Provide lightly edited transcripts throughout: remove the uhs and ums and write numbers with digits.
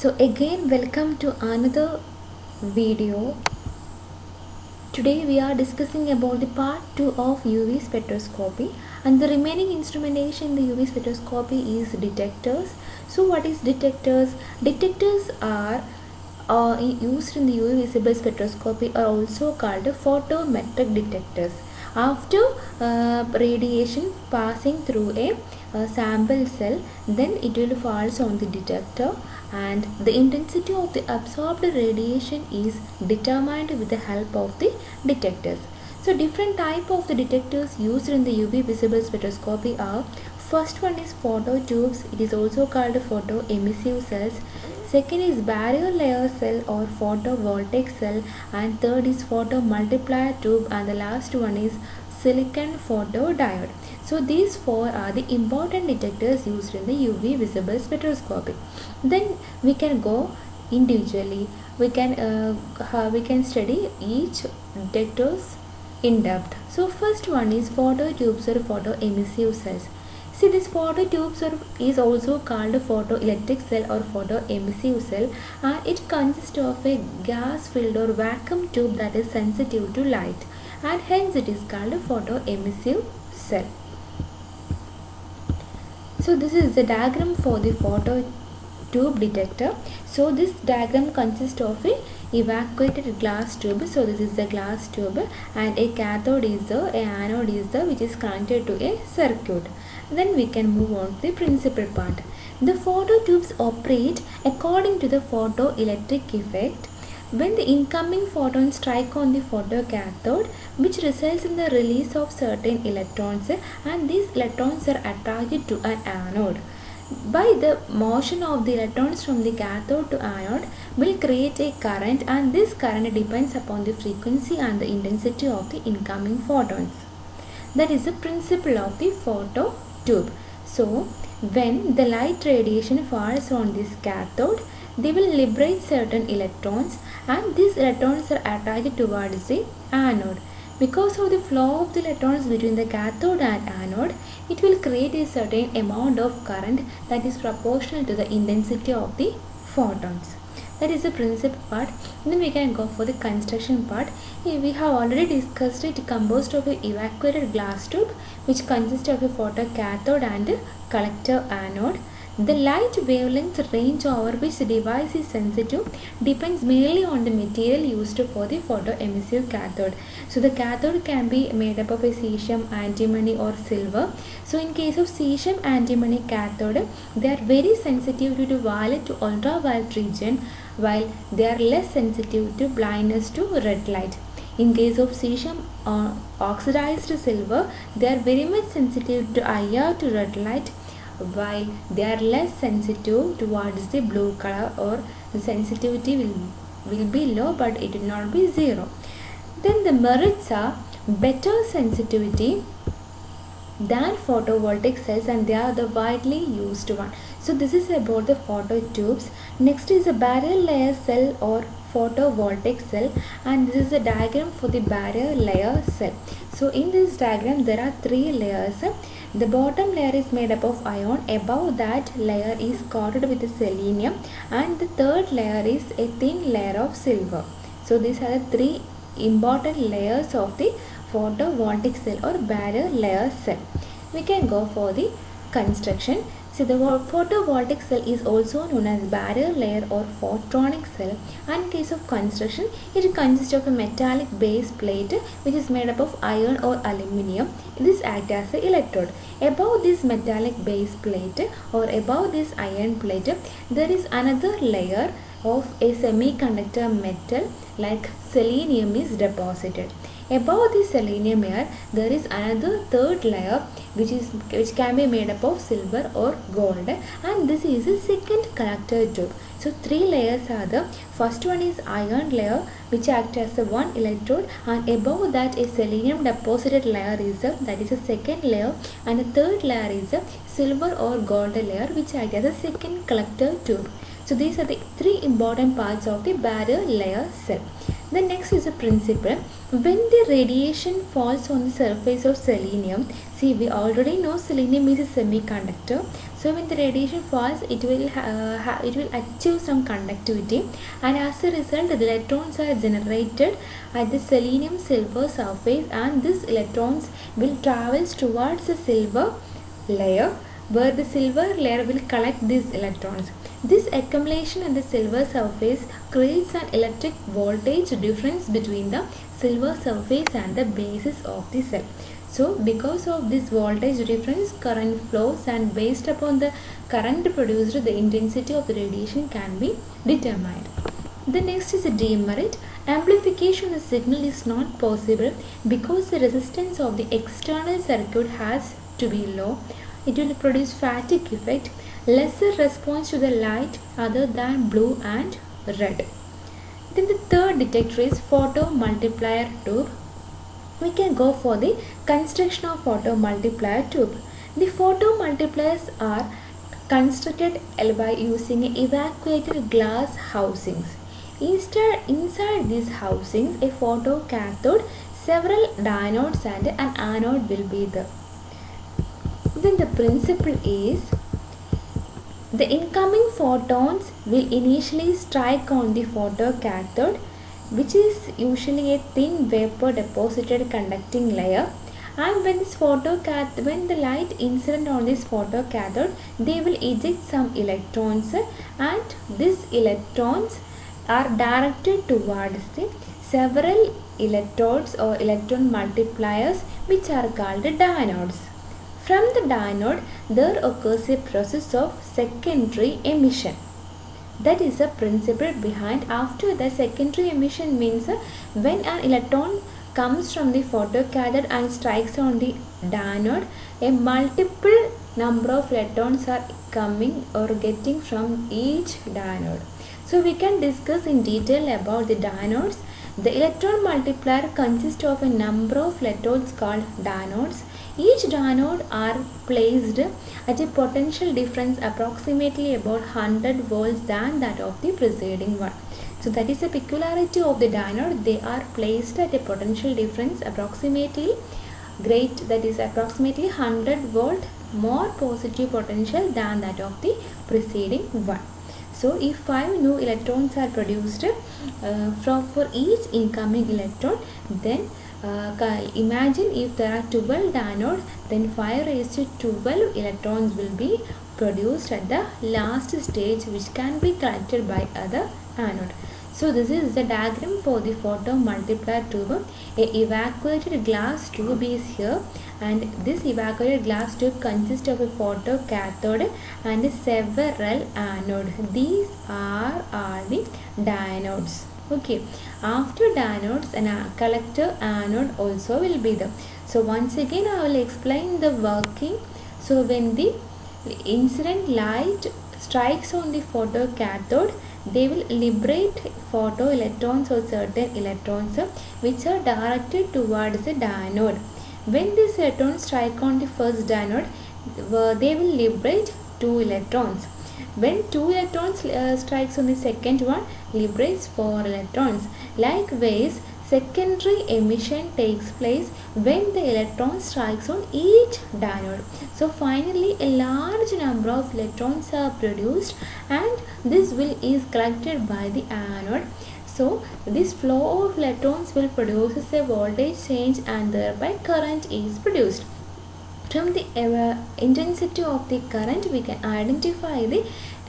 So again welcome to another video. Today we are discussing about the part 2 of UV spectroscopy, and the remaining instrumentation in the UV spectroscopy is detectors. So what is detectors? Detectors are used in the UV visible spectroscopy are also called photometric detectors. After radiation passing through a sample cell, then it will falls on the detector, and the intensity of the absorbed radiation is determined with the help of the detectors. So different type of the detectors used in the UV visible spectroscopy are: first one is phototubes, it is also called photoemissive cells. Second is barrier layer cell or photovoltaic cell, and third is photomultiplier tube, and the last one is silicon photodiode. So these four are the important detectors used in the UV visible spectroscopy. Then we can go individually. We can study each detectors in depth. So first one is phototubes or photoemissive cells. See, this phototubes is also called photoelectric cell or photoemissive cell, and it consists of a gas filled or vacuum tube that is sensitive to light, and hence it is called photoemissive cell. So this is the diagram for the phototube detector. So this diagram consists of a evacuated glass tube. So this is the glass tube, and a cathode is the, a anode is the, which is connected to a circuit. Then we can move on to the principal part. The phototubes operate according to the photoelectric effect when the incoming photons strike on the photocathode, which results in the release of certain electrons, and these electrons are attracted to an anode. By the motion of the electrons from the cathode to anode will create a current, and this current depends upon the frequency and the intensity of the incoming photons. That is the principle of the phototube. So when the light radiation falls on this cathode, they will liberate certain electrons, and these electrons are attracted towards the anode. Because of the flow of the electrons between the cathode and anode, it will create a certain amount of current that is proportional to the intensity of the photons. That is the principal part. Then we can go for the construction part. Here we have already discussed it, composed of an evacuated glass tube which consists of a photocathode and a collector anode. The light wavelength range over which the device is sensitive depends mainly on the material used for the photoemissive cathode. So the cathode can be made up of a cesium, antimony or silver. So in case of cesium antimony cathode, they are very sensitive to the violet to ultraviolet region, while they are less sensitive to blindness to red light. In case of cesium oxidized silver, they are very much sensitive to IR to red light, while they are less sensitive towards the blue color, or the sensitivity will be low but it will not be zero. Then the merits are better sensitivity than photovoltaic cells, and they are the widely used one. So this is about the phototubes. Next is a barrier layer cell or photovoltaic cell, and this is a diagram for the barrier layer cell. So in this diagram there are three layers. The bottom layer is made up of iron, above that layer is coated with selenium, and the third layer is a thin layer of silver. So these are the three important layers of the photovoltaic cell or barrier layer cell. We can go for the construction. So the photovoltaic cell is also known as barrier layer or photonic cell, and in case of construction, it consists of a metallic base plate which is made up of iron or aluminium. This acts as an electrode. Above this metallic base plate or above this iron plate, there is another layer of a semiconductor metal like selenium is deposited. Above the selenium layer, there is another third layer which can be made up of silver or gold, and this is a second collector tube. So three layers are the first one is iron layer which acts as a one electrode, and above that a selenium deposited layer is that is a second layer, and the third layer is a silver or gold layer which acts as a second collector tube. So these are the three important parts of the barrier layer cell. The next is a principle. When the radiation falls on the surface of selenium, See, we already know selenium is a semiconductor. So when the radiation falls, it will achieve some conductivity, and as a result, the electrons are generated at the selenium silver surface, and these electrons will travel towards the silver layer, where the silver layer will collect these electrons. This accumulation at the silver surface creates an electric voltage difference between the silver surface and the basis of the cell. So because of this voltage difference, current flows, and based upon the current produced, the intensity of the radiation can be determined. The next is a demerit. Amplification of the signal is not possible because the resistance of the external circuit has to be low. It will produce fatigue effect, lesser response to the light other than blue and red. Then the third detector is photomultiplier tube. We can go for the construction of photomultiplier tube. The photomultipliers are constructed by using evacuated glass housings. Inside these housings, a photocathode, several diodes and an anode will be there. Then the principle is the incoming photons will initially strike on the photocathode, which is usually a thin vapor deposited conducting layer, and when the light incident on this photocathode, they will eject some electrons, and these electrons are directed towards the several electrodes or electron multipliers, which are called diodes. From the diode, there occurs a process of secondary emission. That is the principle behind. After the secondary emission means when an electron comes from the photocathode and strikes on the diode, a multiple number of electrons are coming or getting from each diode. So we can discuss in detail about the diodes. The electron multiplier consists of a number of electrodes called diodes. Each diode are placed at a potential difference approximately about 100 volts than that of the preceding one. So that is a peculiarity of the diode. They are placed at a potential difference approximately great, that is approximately 100 volt more positive potential than that of the preceding one. So if 5 new electrons are produced for each incoming electron, then imagine if there are 12 diodes, then 5 raised to 12 electrons will be produced at the last stage, which can be collected by other anode. So this is the diagram for the photomultiplier tube. A evacuated glass tube is here, and this evacuated glass tube consists of a photocathode and several anodes. These are all the diodes. Okay, after diodes, a collector anode also will be there. So once again I will explain the working. So when the incident light strikes on the photocathode, they will liberate photoelectrons or certain electrons which are directed towards the diode. When these electrons strike on the first diode, they will liberate 2 electrons. When 2 electrons strikes on the second one, liberates 4 electrons. Likewise, secondary emission takes place when the electron strikes on each diode. So finally a large number of electrons are produced, and this is collected by the anode. So this flow of electrons will produce a voltage change, and thereby current is produced. From the intensity of the current, we can identify the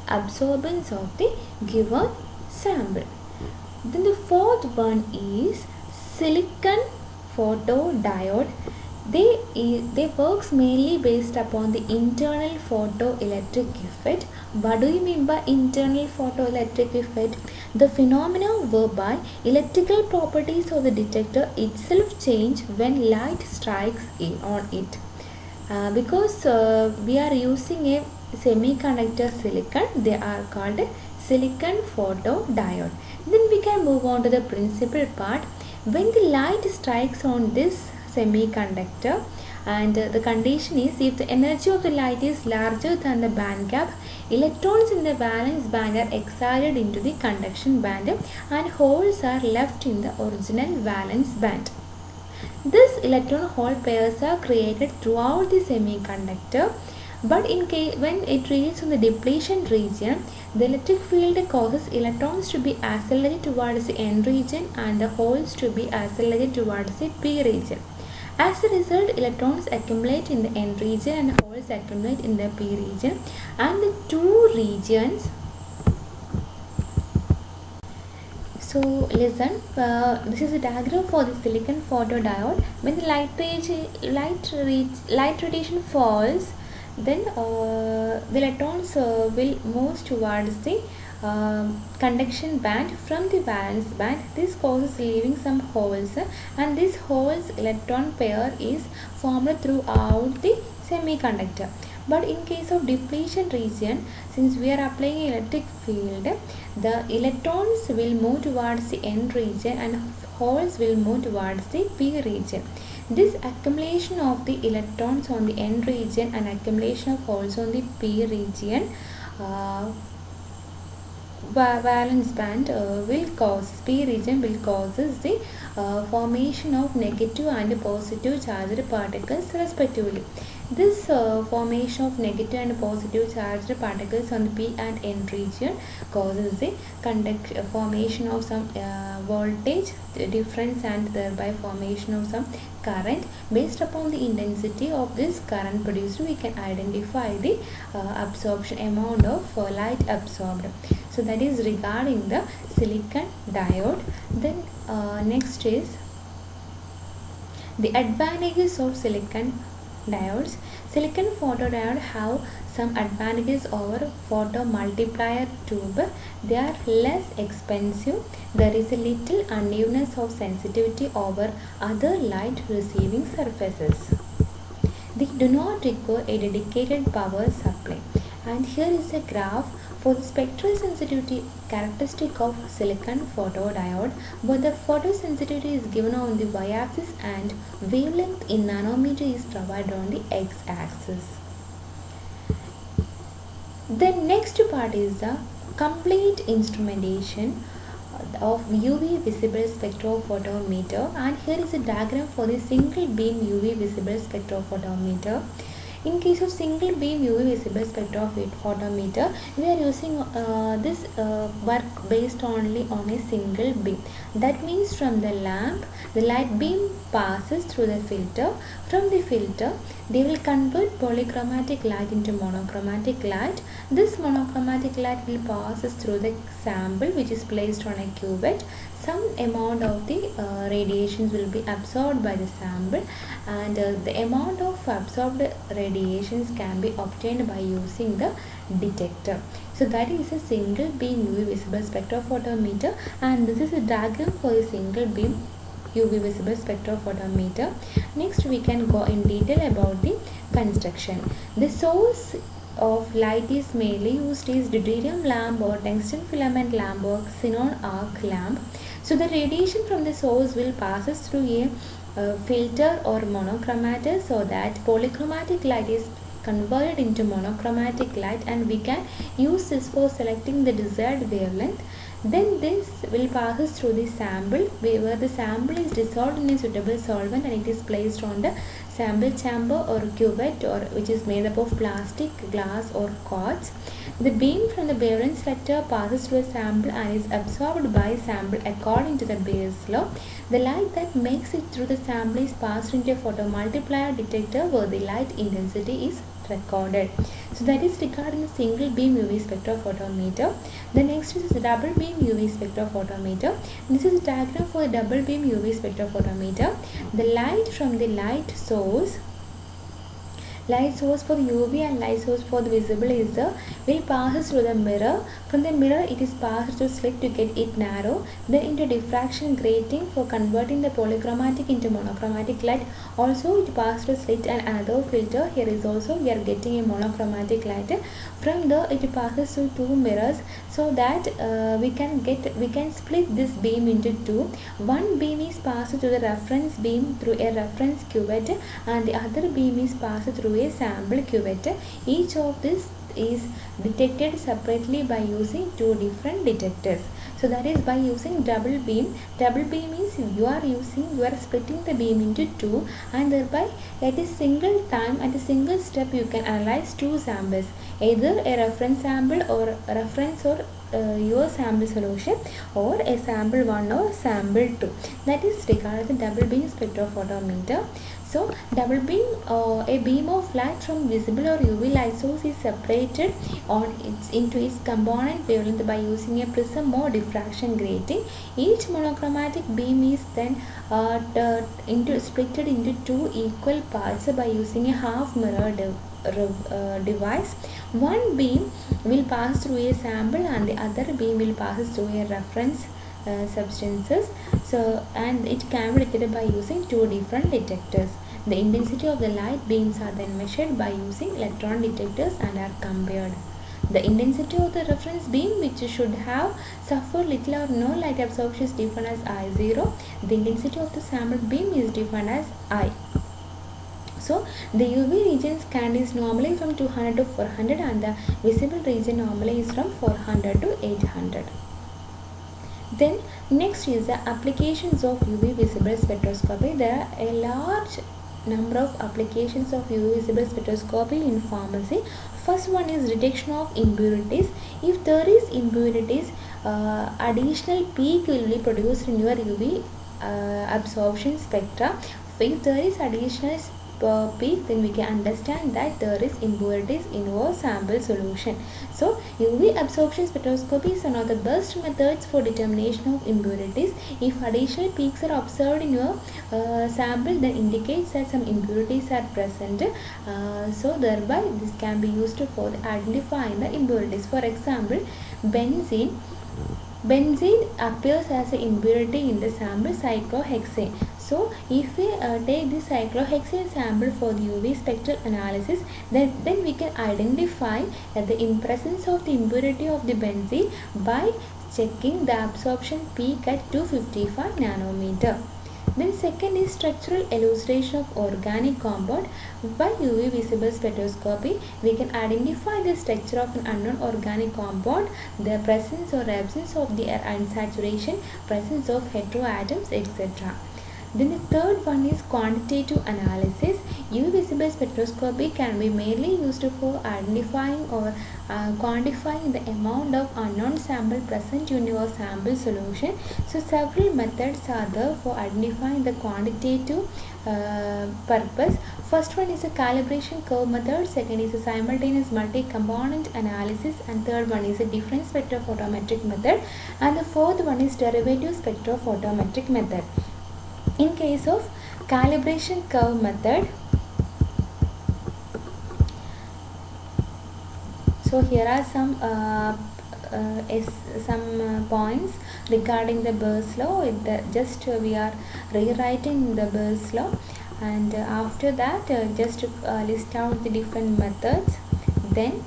absorbance of the given sample. Then the fourth one is silicon photodiode. They works mainly based upon the internal photoelectric effect. What do you mean by internal photoelectric effect? The phenomenon whereby electrical properties of the detector itself change when light strikes on it. Because we are using a semiconductor silicon, they are called silicon photodiode. Then we can move on to the principal part. When the light strikes on this semiconductor, and the condition is if the energy of the light is larger than the band gap, electrons in the valence band are excited into the conduction band, and holes are left in the original valence band. These electron hole pairs are created throughout the semiconductor, but in case when it reaches the depletion region, the electric field causes electrons to be accelerated towards the n region and the holes to be accelerated towards the p region. As a result, electrons accumulate in the n region and holes accumulate in the p region, and the two regions. So listen, this is a diagram for the silicon photodiode. When the light radiation falls, then the electrons will move towards the conduction band from the valence band. This causes leaving some holes, and this holes electron pair is formed throughout the semiconductor. But in case of depletion region, since we are applying electric field, the electrons will move towards the n region and holes will move towards the p region. This accumulation of the electrons on the n region and accumulation of holes on the p region valence band will cause p region will causes the formation of negative and positive charged particles respectively. This formation of negative and positive charged particles on the p and n region causes the formation of some voltage difference and thereby formation of some current. Based upon the intensity of this current produced, we can identify the absorption amount of light absorbed. So that is regarding the silicon diode. Then next is the advantages of silicon diodes. Silicon photodiode have some advantages over photomultiplier tube. They are less expensive. There is a little unevenness of sensitivity over other light receiving surfaces. They do not require a dedicated power supply. And here is a graph for the spectral sensitivity characteristic of silicon photodiode, but the photosensitivity is given on the y-axis and wavelength in nanometer is provided on the x-axis. The next part is the complete instrumentation of UV visible spectrophotometer, and here is a diagram for the single beam UV visible spectrophotometer. In case of single beam UV visible spectrophotometer, we are using this work based only on a single beam. That means from the lamp, the light beam passes through the filter. From the filter, they will convert polychromatic light into monochromatic light. This monochromatic light will pass through the sample which is placed on a cuvette. Some amount of the radiations will be absorbed by the sample, and the amount of absorbed radiations can be obtained by using the detector. So that is a single beam UV visible spectrophotometer, and this is a diagram for a single beam UV visible spectrophotometer. Next we can go in detail about the construction. The source of light is mainly used is deuterium lamp or tungsten filament lamp or xenon arc lamp. So the radiation from the source will passes through a filter or monochromator, so that polychromatic light is converted into monochromatic light, and we can use this for selecting the desired wavelength. Then this will passes through the sample where the sample is dissolved in a suitable solvent and it is placed on the sample chamber or cuvette, or which is made up of plastic, glass or quartz. The beam from the wavelength selector passes through a sample and is absorbed by sample according to the Bayes law. The light that makes it through the sample is passed into a photomultiplier detector where the light intensity is recorded. So that is regarding the single beam UV spectrophotometer. The next is the double beam UV spectrophotometer. This is a diagram for a double beam UV spectrophotometer. The light from the light source for the UV and light source for the visible is the will passes through the mirror. From the mirror it is passed to slit to get it narrow, then into diffraction grating for converting the polychromatic into monochromatic light. Also it passes to slit and another filter. Here is also we are getting a monochromatic light. From there it passes through two mirrors, so that we can split this beam into two. One beam is passed to the reference beam through a reference cuvette, and the other beam is passed through a sample cuvette. Each of this is detected separately by using two different detectors. So that is by using double beam. Double beam means you are splitting the beam into two, and thereby at a single time, at a single step, you can analyze two samples, either a reference sample or your sample solution, or a sample 1 or sample 2. That is regarding the double beam spectrophotometer. So double beam, a beam of light from visible or UV light source is separated into its component wavelength by using a prism or diffraction grating. Each monochromatic beam is then splitted into two equal parts by using a half mirror device. One beam will pass through a sample and the other beam will pass through a reference substances. So, and it can be detected by using two different detectors. The intensity of the light beams are then measured by using electron detectors and are compared. The intensity of the reference beam, which should have suffered little or no light absorption, is defined as I0. The intensity of the sample beam is defined as I. So the UV region scanned is normally from 200 to 400 and the visible region normally is from 400 to 800. Then next is the applications of UV visible spectroscopy. There are a large number of applications of UV visible spectroscopy in pharmacy. First one is detection of impurities. If there is impurities, additional peak will be produced in your UV absorption spectra. If there is additional peak, then we can understand that there is impurities in our sample solution. So UV absorption spectroscopy is one of the best methods for determination of impurities. If additional peaks are observed in your sample, then indicates that some impurities are present. So thereby this can be used for identifying the impurities. For example, benzene appears as an impurity in the sample cyclohexane. So if we take the cyclohexane sample for the UV spectral analysis, then we can identify the presence of the impurity of the benzene by checking the absorption peak at 255 nanometer. Then second is structural elucidation of organic compound. By UV visible spectroscopy, we can identify the structure of an unknown organic compound, the presence or absence of the unsaturation, presence of heteroatoms, etc. Then the third one is quantitative analysis. UV visible spectroscopy can be mainly used for identifying or quantifying the amount of unknown sample present in your sample solution. So several methods are there for identifying the quantitative purpose. First one is a calibration curve method, second is a simultaneous multi-component analysis, and third one is a difference spectrophotometric method, and the fourth one is derivative spectrophotometric method. In case of calibration curve method, so here are some points regarding the Beer's law. Just we are rewriting the Beer's law, and after that just list out the different methods. Then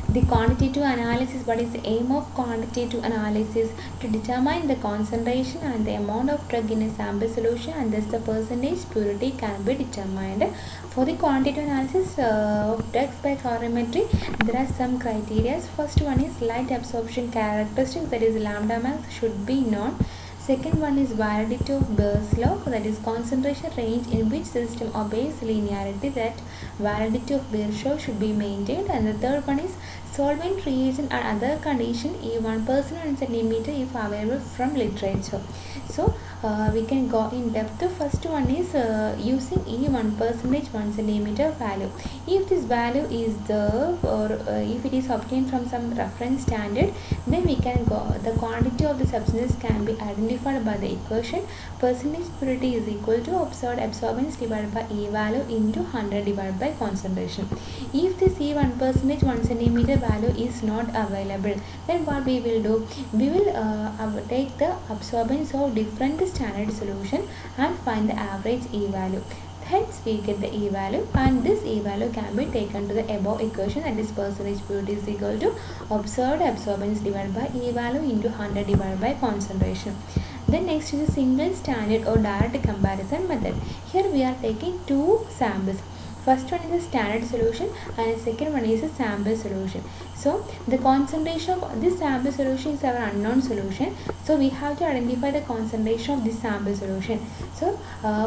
the quantitative analysis. What is the aim of quantitative analysis? To determine the concentration and the amount of drug in a sample solution, and thus the percentage purity can be determined. For the quantitative analysis of drugs by colorimetry, there are some criteria. First one is light absorption characteristics, that is lambda max should be known. Second one is validity of Beer's law, that is concentration range in which system obeys linearity, that validity of Beer's law should be maintained. And the third one is solvent, reagent and other condition E1 per centimeter if available from literature. So we can go in depth. The first one is using E1 percentage 1 centimeter value. If this value is there, or if it is obtained from some reference standard, then we can go. The quantity of the substance can be identified by the equation percentage purity is equal to observed absorbance divided by E value into 100 divided by concentration. If this E1 percentage 1 centimeter value is not available, then what we will do? We will take the absorbance of different standard solution and find the average E value. Hence we get the E value, and this E value can be taken to the above equation, that is percentage purity is equal to observed absorbance divided by E value into 100 divided by concentration. Then next is a single standard or direct comparison method. Here we are taking two samples. First one is a standard solution and the second one is a sample solution. So the concentration of this sample solution is our unknown solution. So we have to identify the concentration of this sample solution. So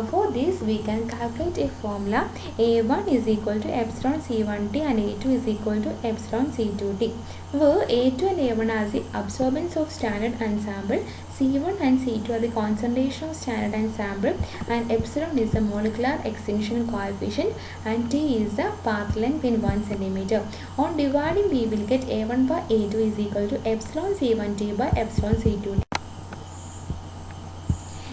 for this we can calculate a formula. A1 is equal to epsilon C1t and A2 is equal to epsilon C2t, where A2 and A1 are the absorbance of standard and sample, C1 and C2 are the concentration of standard and sample, and epsilon is the molecular extinction coefficient and T is the path length in 1 cm. On dividing, we will get A1 by A2 is equal to epsilon C1t by epsilon C2t.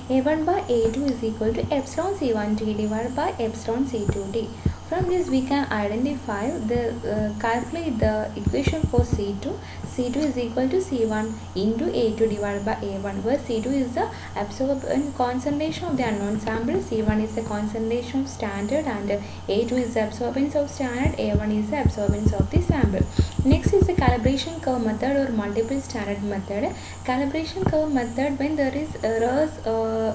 A1 by A2 is equal to epsilon C1t divided by epsilon C2t. From this we can identify calculate the equation for C2. C2 is equal to C1 into A2 divided by A1, where C2 is the absorbent concentration of the unknown sample, C1 is the concentration of standard, and A2 is the absorbance of standard, A1 is the absorbance of the sample. Next is the calibration curve method or multiple standard method. Calibration curve method, when there is errors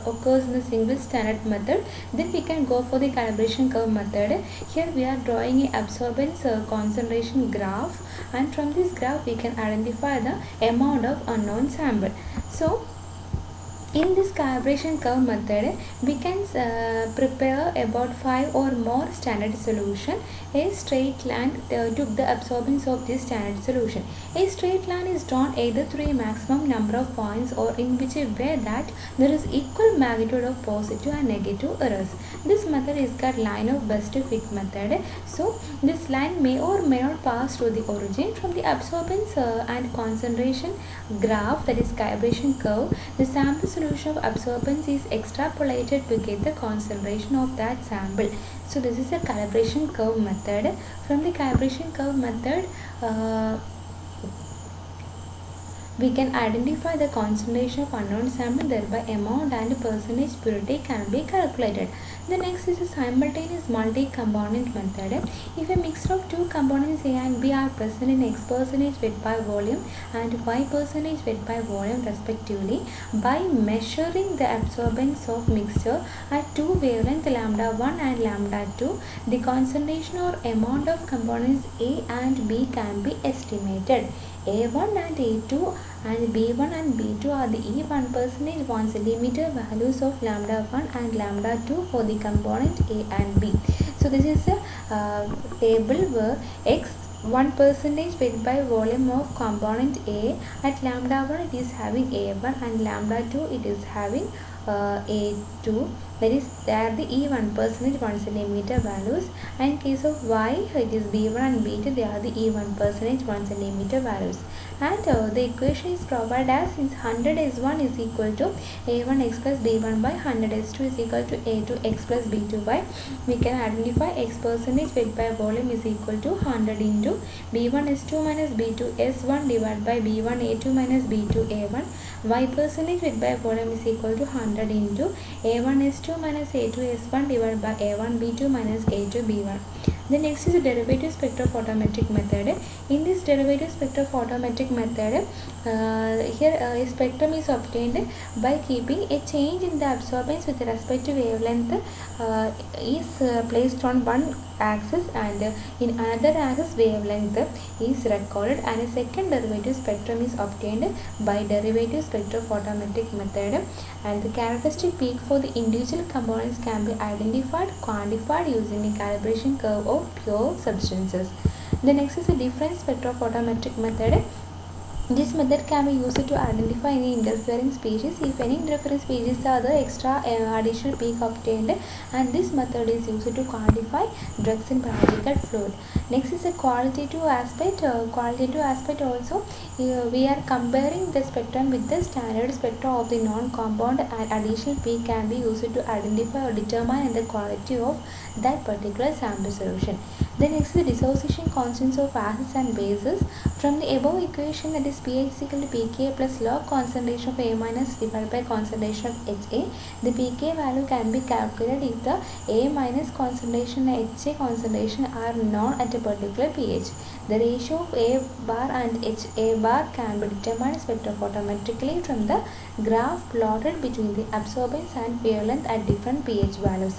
occurs in the single standard method, then we can go for the calibration curve method. Here we are drawing a absorbance concentration graph, and from this graph we can identify the amount of unknown sample. So in this calibration curve method, we can prepare about 5 or more standard solution. A straight line took the absorbance of this standard solution. A straight line is drawn either through a maximum number of points or in which a way that there is equal magnitude of positive and negative errors. This method is called line of best fit method. So this line may or may not pass through the origin. From the absorbance and concentration graph, that is calibration curve, the sample solution of absorbance is extrapolated to get the concentration of that sample. So this is a calibration curve method. From the calibration curve method, we can identify the concentration of unknown sample, thereby amount and percentage purity can be calculated. The next is a simultaneous multi-component method. If a mixture of two components A and B are present in X percentage weight by volume and Y percentage weight by volume respectively, by measuring the absorbance of mixture at two wavelengths lambda 1 and lambda 2, the concentration or amount of components A and B can be estimated. A1 and A2 and B1 and B2 are the E1 percentage 1 cm values of lambda 1 and lambda 2 for the component A and B. So this is a table where X 1 percentage weight by volume of component A. At lambda 1 it is having A1 and lambda 2 it is having A2. That is, they are the E1 percentage 1 cm values, and in case of Y it is B1 and B2, they are the E1 percentage 1 cm values. And the equation is provided as, since 100S1 is equal to A1x plus B1 by 100S2 is equal to A2x plus B2 by, we can identify X percentage weight by volume is equal to 100 into B1S2 minus B2S1 divided by B1A2 minus B2A1. Y percentage weight by volume is equal to 100 into A1S2 minus A2S1 divided by A1B2 minus A2B1. The next is the derivative spectrophotometric method. In this derivative spectrophotometric method, here a spectrum is obtained by keeping a change in the absorbance with respect to wavelength is placed on one axis, and in another axis wavelength is recorded, and a second derivative spectrum is obtained by derivative spectrophotometric method, and the characteristic peak for the individual components can be identified, quantified using a calibration curve of pure substances. The next is a difference spectrophotometric method. This method can be used to identify any interfering species. If any interfering species are the extra additional peak obtained, and this method is used to quantify drugs in biological fluid. Next is a qualitative aspect. Qualitative aspect also, we are comparing the spectrum with the standard spectrum of the non-compound, and additional peak can be used to identify or determine the quality of that particular sample solution. Then next is the dissociation constants of acids and bases. From the above equation, that is pH is equal to pK plus log concentration of A minus divided by concentration of HA, the pK value can be calculated if the A minus concentration and HA concentration are known at a particular pH. The ratio of A bar and HA bar can be determined spectrophotometrically from the graph plotted between the absorbance and wavelength at different pH values.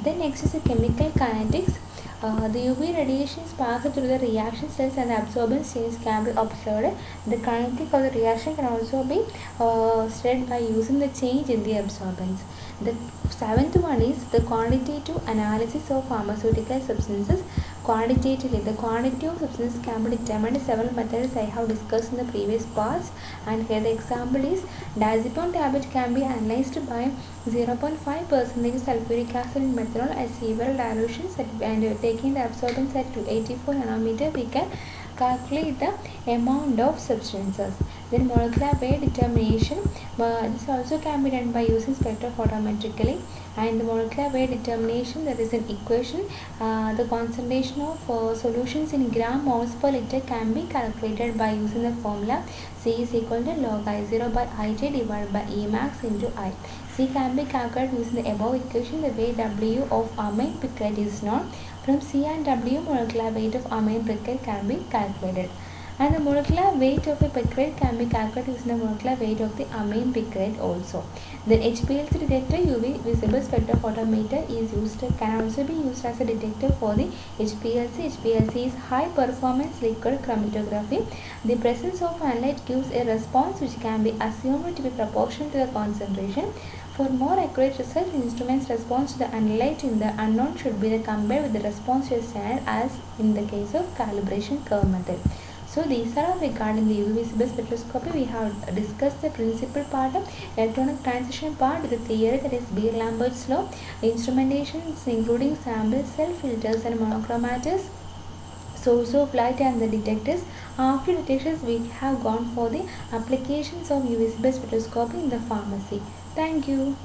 Then next is the chemical kinetics. The UV radiations pass through the reaction cells and the absorbance change can be observed. The kinetic of the reaction can also be studied by using the change in the absorbance. The seventh one is the quantitative analysis of pharmaceutical substances. Quantitatively, the quantity of substance can be determined. Several methods I have discussed in the previous parts, and here the example is diazepam tablet can be analyzed by 0.5% sulfuric acid in methanol at several dilutions and taking the absorbance at 284 nanometer, we can calculate the amount of substances. Then molecular weight determination, this also can be done by using spectrophotometrically. And the molecular weight determination, there is an equation. The concentration of solutions in gram moles per liter can be calculated by using the formula C is equal to log I0 by Ij divided by Emax into I. C can be calculated using the above equation. The weight W of amine picrate is known. From C and W, molecular weight of amine picrate can be calculated. And the molecular weight of a picrate can be calculated using the molecular weight of the amine picrate also. The HPLC detector UV visible spectrophotometer is used, can also be used as a detector for the HPLC. HPLC is high performance liquid chromatography. The presence of analyte gives a response which can be assumed to be proportional to the concentration. For more accurate research, instruments response to the analyte in the unknown should be compared with the response to a standard, as in the case of calibration curve method. So these are regarding the UV visible spectroscopy. We have discussed the principal part of electronic transition part, the theory, that is Beer-Lambert's law, instrumentations including sample, cell filters and monochromators, source of light and the detectors. After detectors, we have gone for the applications of UV visible spectroscopy in the pharmacy. Thank you.